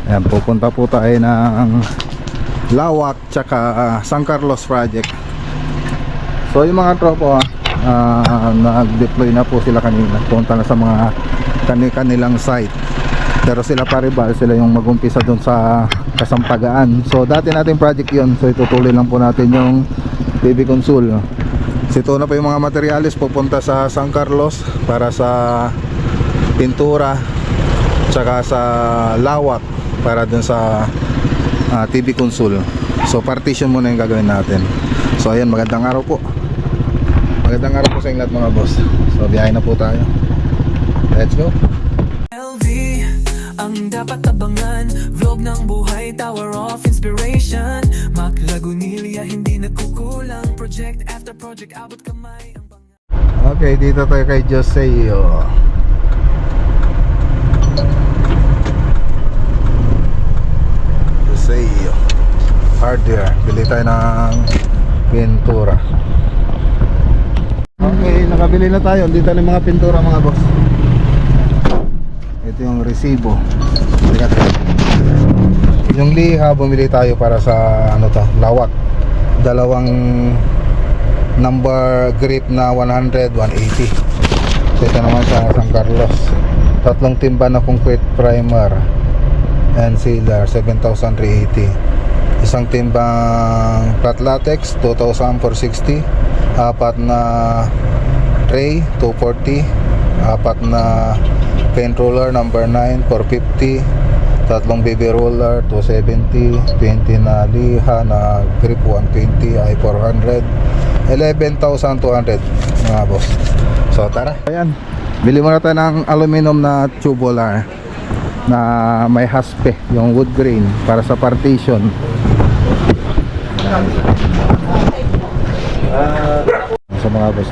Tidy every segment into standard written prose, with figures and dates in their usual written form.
Ayan, pupunta po tayo ng Lawak tsaka San Carlos project. So yung mga tropa nag-deploy na po sila kanina. Punta na sa mga kanilang site. Pero sila paribal, sila yung mag-umpisa dun sa Kasampagaan. So dati natin project yun. So itutuloy lang po natin yung PB Consul. Ito na po yung mga materyales pupunta sa San Carlos para sa pintura tsaka sa Lawak para dun sa TB Consul. So partition muna yung gagawin natin. So ayan, magandang araw po. Magandang araw po sa inyo lahat mga boss. So biyahe na po tayo. Let's go. LV, ang dapat abangan. Vlog ng buhay, tower of inspiration. Mac Lagunilla, hindi nagkukulang. Project after project, abot kamay. Okay, dito tayo kay Joseo. Joseo Hardware. Bili tayo ng pintura. Okay, nakabili na tayo. Dito na yung mga pintura mga boss. Ito yung resibo. Yung liha, bumili tayo para sa ano to, Lawak. Dalawang number grip na 100, 180. Ito naman sa San Carlos. Tatlong timba na concrete primer and sealer, 7,380. Isang timbang flat latex, 2,460. Apat na tray, 240. Apat na paint roller number 9, 450. Tatlong baby roller, 270. 20 na liha na grip, 120. Ay 400. 11,200 mga boss. So tara. Ayan, bili muna tayo ng aluminum na tubular na may haspe, yung wood grain para sa partition. So mga boss,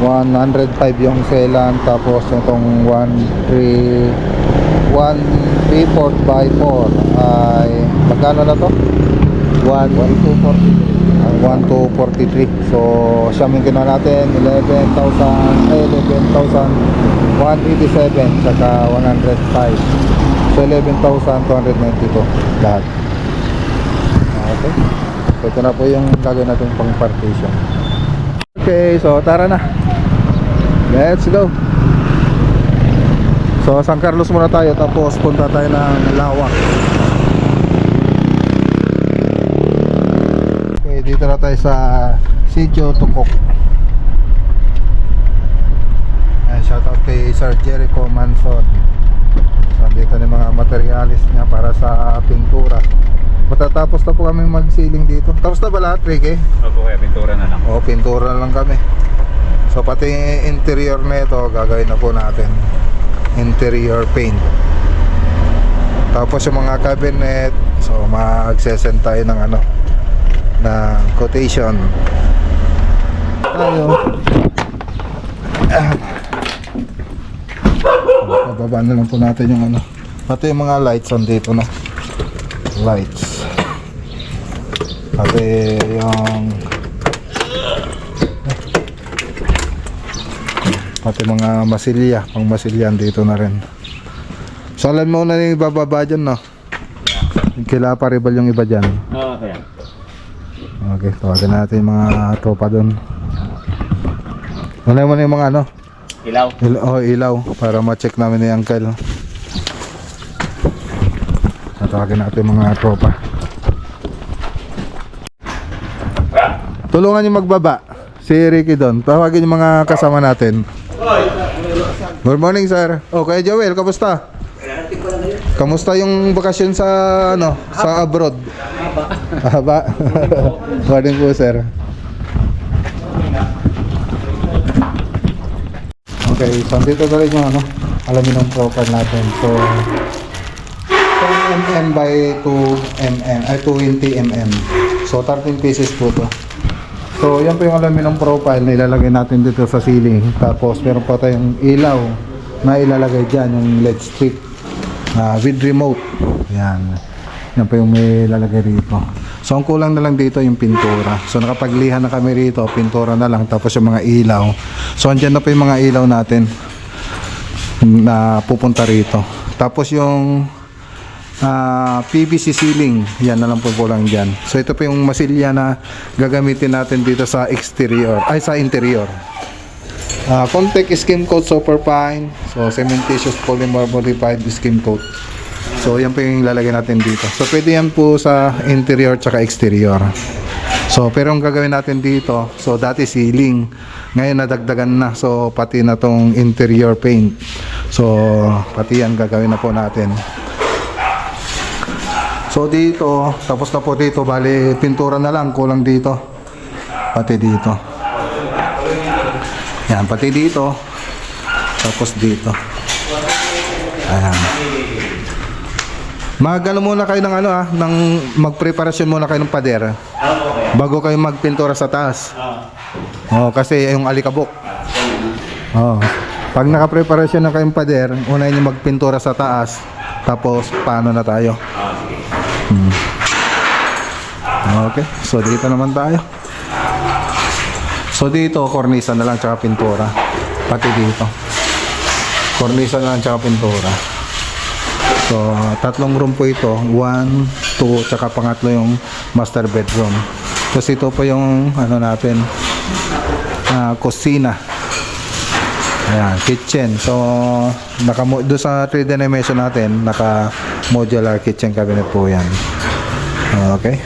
105 yung selan, tapos itong 1/4x4 ay magkano na to? 1,243. So siyaming kina natin 11,187 saka 105. So 11,292 lahat. Okay, so ito na po yung gagawin natin pang partition. Okay, so tara na, let's go. So San Carlos muna tayo, tapos punta tayo ng Lawak. Okay, dito na tayo sa Sitio Tukok. And shout out kay Sir Jericho Manson. So dito na yung mga materialis niya para sa pintura. Matatapos na po kami mag-ceiling dito. Tapos na ba lahat, Ricky? Opo, kaya pintura na lang. O, pintura na lang kami. So pati interior na ito gagawin na po natin, interior paint. Tapos yung mga cabinet, so mag-sesend tayo ng ano, na quotation tayo. Bababa na lang po natin yung ano, pati yung mga lights andito na, lights, pati yung mga masilya, pang masilyan dito na rin. So alam mo na yung bababa dyan, no? Kila paribal yung iba dyan. Oo, kaya. Okay, tawagan natin yung mga tropa doon. Wala mo na yung mga ano? Ilaw. Ilaw, para ma-check namin ni Uncle. Tawagan natin yung mga tropa. Tulungan yung magbaba. Si Ricky doon. Tawagin yung mga kasama natin. Good morning, sir. Okay, Joel, kamusta? Kamusta yung bakasyon sa ano, sa abroad? Haba. Morning po, sir. Okay, so dito talaga yung ano, aluminum profile natin. So 10 mm by 2 mm, ay 20 mm. So 13 pieces po to. So yan po yung aluminum profile na ilalagay natin dito sa ceiling. Tapos meron pa tayong ilaw na ilalagay dyan, yung LED strip with remote. Yan. Yan po yung may ilalagay rito. So ang kulang na lang dito yung pintura. So nakapaglihan na kami rito, pintura na lang, tapos yung mga ilaw. So andyan na po yung mga ilaw natin na pupunta rito. Tapos yung PVC ceiling. Yan na lang po kulang dyan. So ito po yung masilya na gagamitin natin dito sa exterior, ay sa interior. Contact skim coat superfine. So cementitious polymer modified skim coat. So yan po yung lalagay natin dito. So pwede yan po sa interior tsaka exterior. So pero ang gagawin natin dito, so dati ceiling, ngayon nadagdagan na, so pati na tong interior paint. So pati yan gagawin na po natin. So dito, tapos na po dito, bali pintura na lang, kulang dito. Pati dito. Yan, pati dito. Tapos dito. Ayan. Mag-ano muna kayo ng ng magpreparasyon muna kayo ng pader bago kayo magpintura sa taas. Kasi yung alikabok. Pag nakapreparasyon na kayong pader, unahin nyo magpintura sa taas, tapos paano na tayo. Okay, so dito naman tayo. So dito, kornisa na lang tsaka pintura. Pati dito, kornisa na lang tsaka pintura. So, tatlong room po ito. 1, 2, tsaka pangatlo yung master bedroom. Tapos ito po yung natin, kusina. Ayan, kitchen. So, doon sa 3D animation natin, naka modular kitchen cabinet po yan. Okay.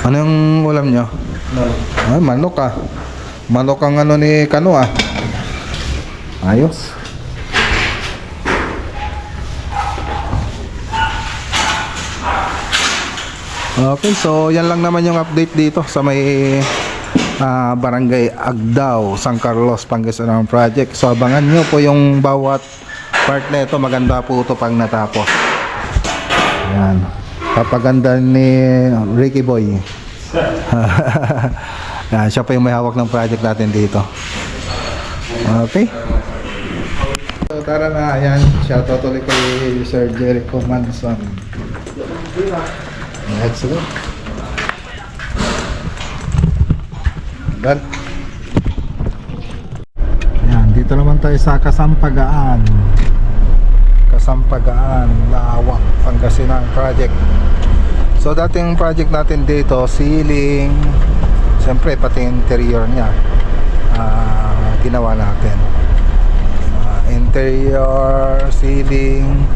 Ano yung ulam nyo? Manok ah. Manok ang ni Kano ah. Ayos. Okay, so yan lang naman yung update dito sa may Barangay Agdao, San Carlos, Pangasinan project. So abangan nyo po yung bawat part na ito. Maganda po ito pag natapos. Yan. Papaganda ni Ricky Boy. Yan, siya pa yung may hawak ng project natin dito. Okay. So tara na, ayan, shoutout ulit kay Sir Jericho Manson. Let's go. Done. Ayan, dito naman tayo sa Kasampagaan. Kasampagaan, Lawak, Pangasinan project. So dating project natin dito, ceiling, siyempre pati interior niya, ginawa natin. Interior, ceiling,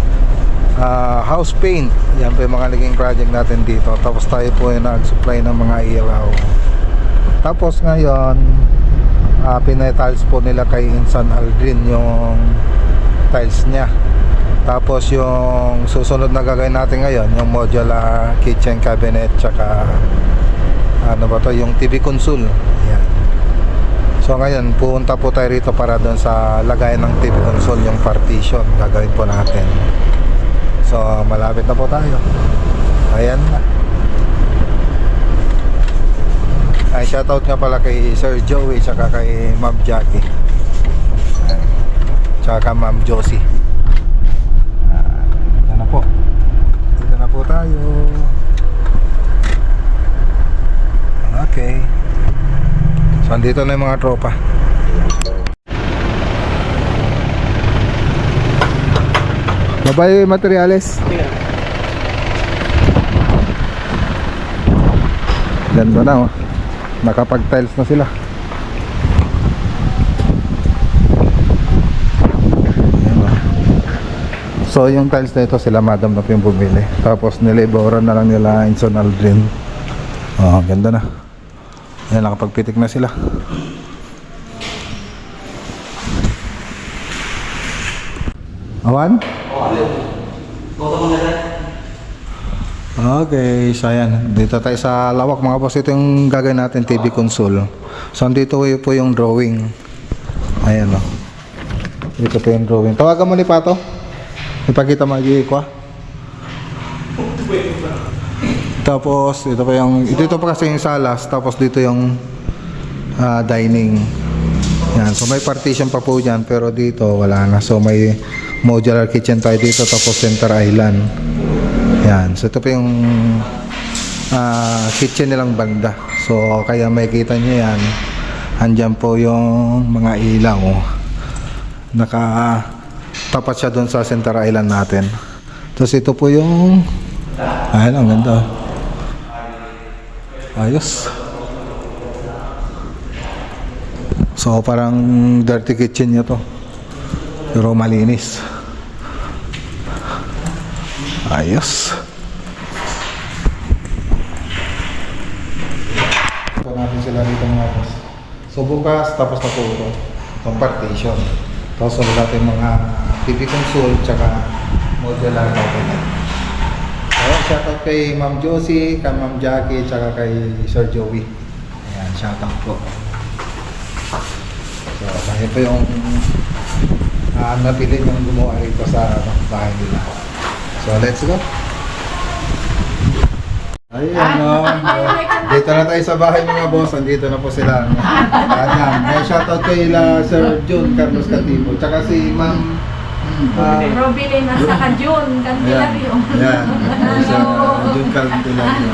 house paint, yan po yung mga naging project natin dito. Tapos tayo po yung nag-supply ng mga ilaw. Tapos ngayon, pinay-tiles po nila kay Insan Aldrin yung tiles niya. Tapos yung susunod na gagawin natin ngayon, yung modular kitchen cabinet, tsaka yung TV console. Yan. So ngayon, pupunta po tayo rito para doon sa lagayan ng TV console, yung partition, gagawin po natin. So malapit na po tayo. Ayan na. Ay, shoutout nga pala kay Sir Joey, tsaka kay Ma'am Jackie, tsaka Ma'am Josie. Ito na po. Dito na po tayo. Okay. So andito na yung mga tropa. Babay materials. Ganda na oh. Nakapag-tiles na sila. So yung tiles na ito sila madam na po yung bumili. Tapos niliboran na lang nila Inson Aldrin. Oh, ganda na. Ayan, nakapagpitik na sila. Awan? Okay, so ayan. Dito tayo sa Lawak mga boss. Ito yung gagawin natin, TV console. So dito po yung drawing. Ayan o. Dito po yung drawing. Tawagan mo ni Pato. Ipakita mo ko. Tapos ito pa yung dito pa kasi yung salas, tapos dito yung dining. Yan, so may partition pa po diyan, pero dito wala na. So may modular kitchen tayo dito, tapos center island. Yan, so ito pa yung kitchen nilang banda. So kaya makikita niyo yan. Andyan po yung mga ilaw. tapat siya doon sa Center Island natin. Tapos ito po yung ayun, ang ganda. Ayos. So parang dirty kitchen niya to, pero malinis. Ayos. Ito natin sila dito mga boss. So bukas tapos na po ito itong partition. Tapos wala natin mga TV console tsaka modular cabinet. So shoutout kay Ma'am Josie, kay Ma'am Jackie tsaka kay Sir Joey. Ayan, shoutout po. So kaya po yung napili yung gumawa rito sa bahay nila. So let's go. Ayan o. Dito na tayo sa bahay mga boss. Andito na po sila. Ayan. Shoutout kay Sir John Carlos Cativo. Tsaka si Ma'am Robilin at saka June Cantilario. Ayan. Sir John Cantilario.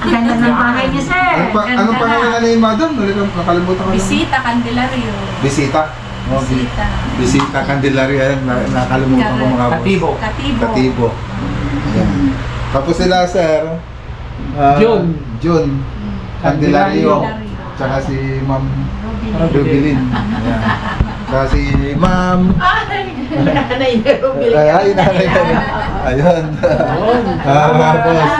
Ganda ng bahay niya, sir. Anong pangalan na ni Madam? Nakalimutan ko. Bisita Candelario. Bisita. Oh, Bisita. Bisita Candelario. Ayan. Nakalimutan ko mga boss. Katibo. Katibo. Ayan. Tapos sila sir Jun Candelario. Tsaka si Ma'am Rubilin. Ayan. Tsaka si Ma'am Nanay Robilin. Ay, nanay ka. Ayun. Boss.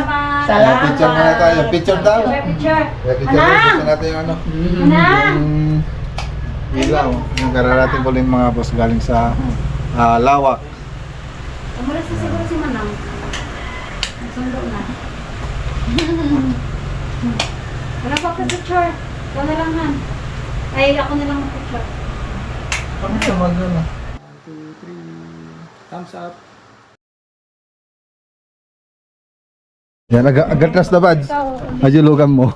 Salamat. Picture muna tayo. Picture daw. Picture. Picture natin yung ano. Yung ilaw. Yung kararating ko yung mga boss galing sa Lawak. Umalas na siguro si Manang. Nagsundo na. Wala pa picture. Ikaw na lang, Han. Ay, ako na lang mag-picture. Ano siya mag-ano? 1, 2, 3. Thumbs up. Yan, agatras na bads. Ajulugan mo.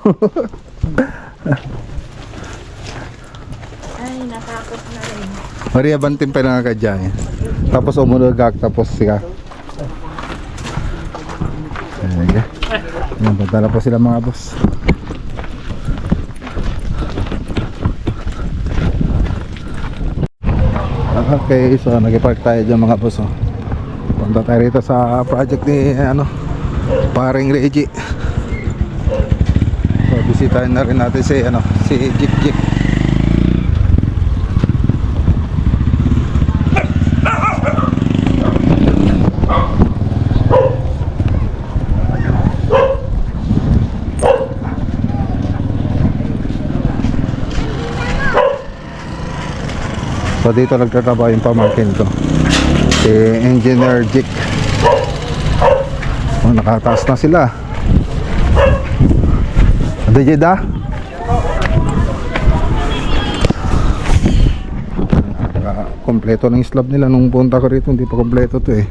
Ay, natakot na rin. Maria Bantim pa na kadyan. Tapos umulagak, tapos sika. Sige. Yan, pagtala po sila mga boss. Okay, so nag-park tayo dyan mga boss. Punta tayo rito sa project ni paring Reggie. So bisitahin na rin natin si Jeep Jeep. So dito nagtatrabaho yung pamarkin ko, si Engineer Jick. Oh, nakataas na sila. DJ da? Kompleto ng slab nila nung punta ko rito. Hindi pa kompleto to eh.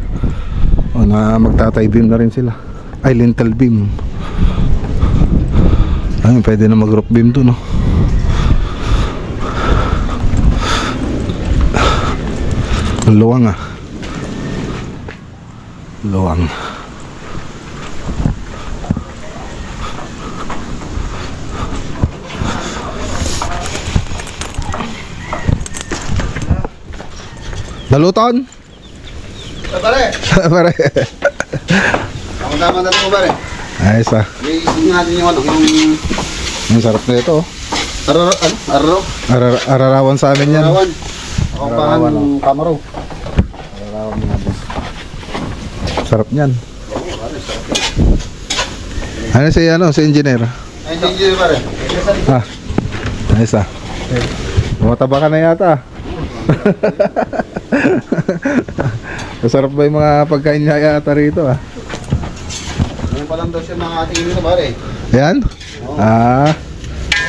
O, magtatay beam na rin sila. Ay, lintel beam. Ay, pwede na mag roof beam to, no? Luwang luwang. Daluton? Pare! Pare. Ang tama na ito, pare. Ayos ah. Isin natin yung Ang sarap na ito. Ararawan sa amin yan. Arawan. Ako pa ng kamaro. Ararawan mga boss. Sarap niyan. Ano si engineer? Ay, hindi yun, pare. Ah. Ayos ah. Mataba ka na yata. Masarap ba yung mga pagkain niya yata rito ah? Ngayon pa lang daw siya mga ating dito, pare. Yan? Ah,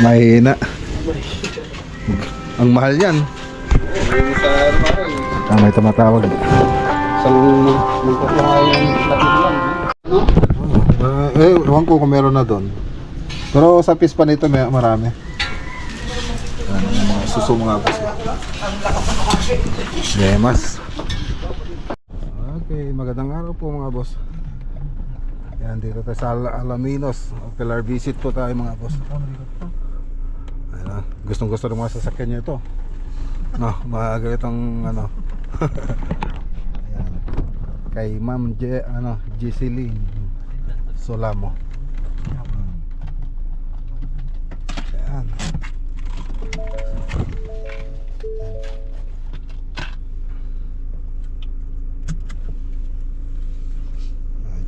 mahina. Ang mahal yan. Yung sa, pare. May tumatawag. Sa magkukuha yung latin lang. No? Ewan ko kung meron na doon. Pero sa pispa nito may marami. Yan, yung mga suso mga boss. Yemas. Okay, magandang araw po mga boss. Yan, dito tayo sa Alaminos. Ocular visit po tayo mga boss. Ayan, gustong gusto ng mga sasakyan nyo ito. No, maaga itong kay Ma'am Giseline Solamo. Ayan.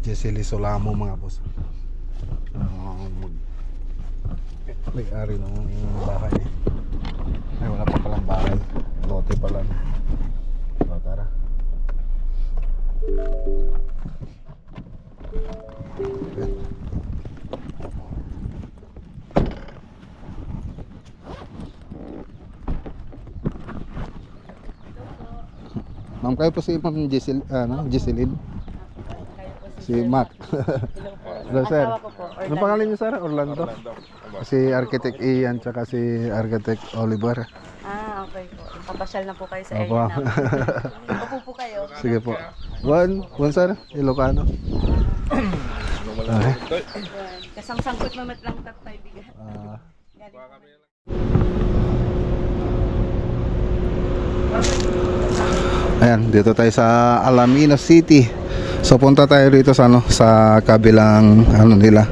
Giseline Solamo mga boss. May-ari ng bahay. Ay, wala pa palang bahay. Lote pa lang. So, tara. Ma'am, kayo po si Ma'am Giseline? Si Mac. Hello, sir. Ano pangalan niyo, sir? Orlando? Si Architect Ian tsaka si Architect Oliver. Ah, okay po. Papasyal na po kayo sa Opo. area namin. Upo po kayo. Sige po. One sir, Ilocano. Okay. Kasang-sangkot mamat lang tatay bigat. Ayan, dito tayo sa Alaminos City. So punta tayo rito sa sa kabilang nila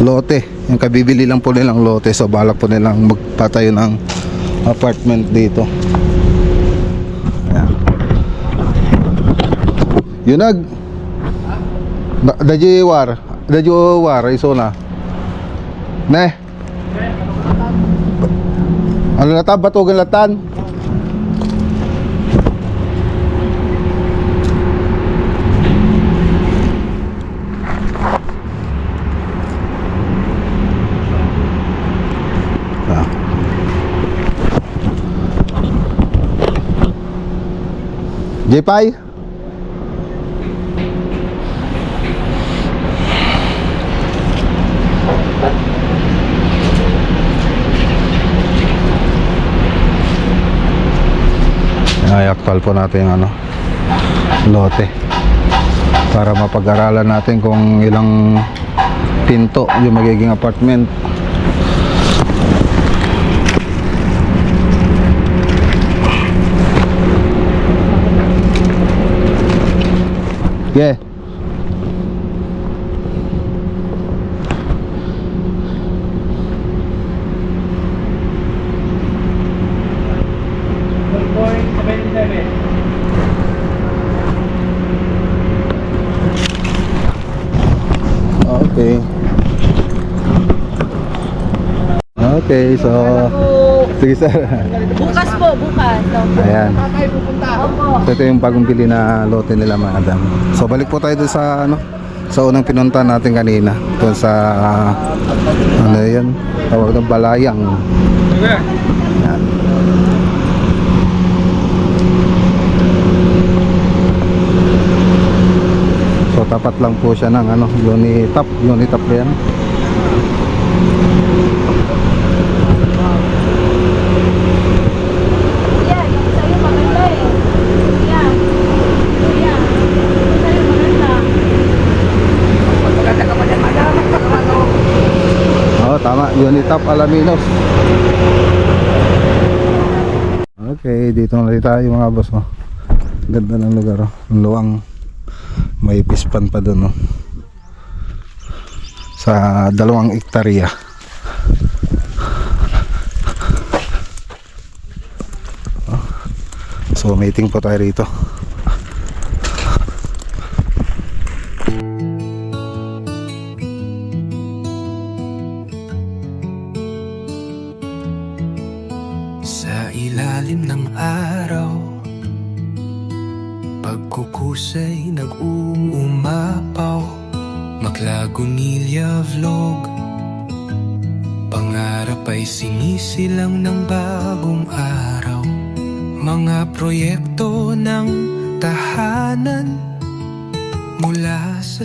lote. Yung kabibili lang po nilang lote. So balak po nilang magpatayo ng apartment dito. Ayan. Yunag. Dajiwar iso na. Ne. Ano latan batugan latan? Jepay? Ay, actual po natin yung lote para mapag-aralan natin kung ilang pinto yung magiging apartment. Yeah. Okay. Okay, so sige sir. Bukas po, bukas. Ayan. Opo. So, ito yung bagong bili na lote nila madam. So balik po tayo dun sa sa unang pinunta natin kanina. Doon sa yan? Tawag ng Balayang. Ayan. So tapat lang po siya ng Unitap ba yan? Yeah, yung sa'yo maganda eh. Yeah. Yeah. Yung sa'yo maganda. Oo, tama. Unitap Alaminos. Okay, dito na rin tayo mga boss. Ganda ng lugar. Luwang. May pispan pa doon. Sa 2 hektarya. So, meeting po tayo rito. Sa ilalim ng araw, pagkukusay nag-uumapaw. Maklagunilya vlog, pangarap ay sinisilang ng bagong araw. Mga proyekto ng tahanan mula sa